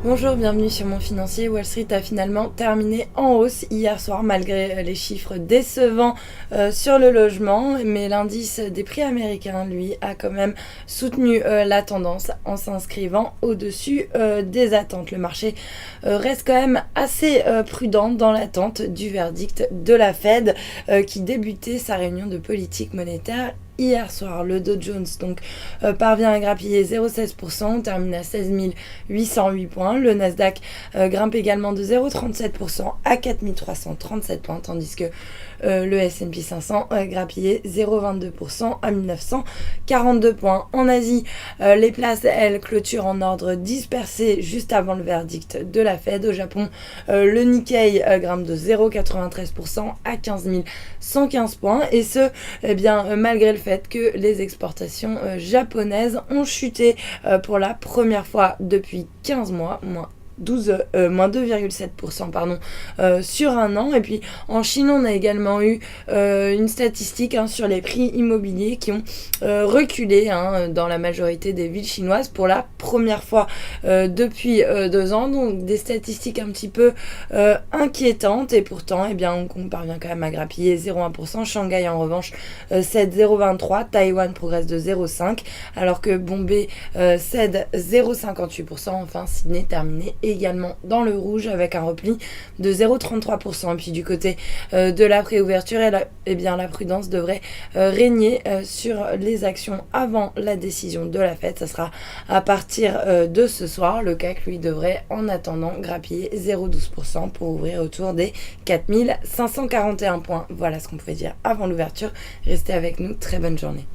Bonjour, bienvenue sur Mon Financier. Wall Street a finalement terminé en hausse hier soir malgré les chiffres décevants sur le logement, mais l'indice des prix américains, lui, a quand même soutenu la tendance en s'inscrivant au-dessus des attentes. Le marché reste quand même assez prudent dans l'attente du verdict de la Fed qui débutait sa réunion de politique monétaire hier soir. Le Dow Jones parvient à grappiller 0,16%, termine à 16 808 points. Le Nasdaq grimpe également de 0,37% à 4 337 points, tandis que le S&P 500 grappillé 0,22% à 1942 points. En Asie, les places, elles, clôturent en ordre dispersé juste avant le verdict de la Fed. Au Japon, le Nikkei grimpe de 0,93% à 15 115 points, et ce, malgré le fait que les exportations japonaises ont chuté pour la première fois depuis 15 mois, moins 2,7% sur un an. Et puis en Chine, on a également eu une statistique sur les prix immobiliers qui ont reculé dans la majorité des villes chinoises pour la première fois depuis 2 ans. Donc des statistiques un petit peu inquiétantes, et pourtant on parvient quand même à grappiller 0,1%. Shanghai en revanche cède 0,23%, Taïwan progresse de 0,5%, alors que Bombay cède 0,58%. Enfin, Sydney terminé également dans le rouge avec un repli de 0,33%. Et puis du côté de la préouverture, la prudence devrait régner sur les actions avant la décision de la Fed. Ça sera à partir de ce soir. Le CAC, lui, devrait en attendant grappiller 0,12% pour ouvrir autour des 4541 points. Voilà ce qu'on pouvait dire avant l'ouverture. Restez avec nous, très bonne journée.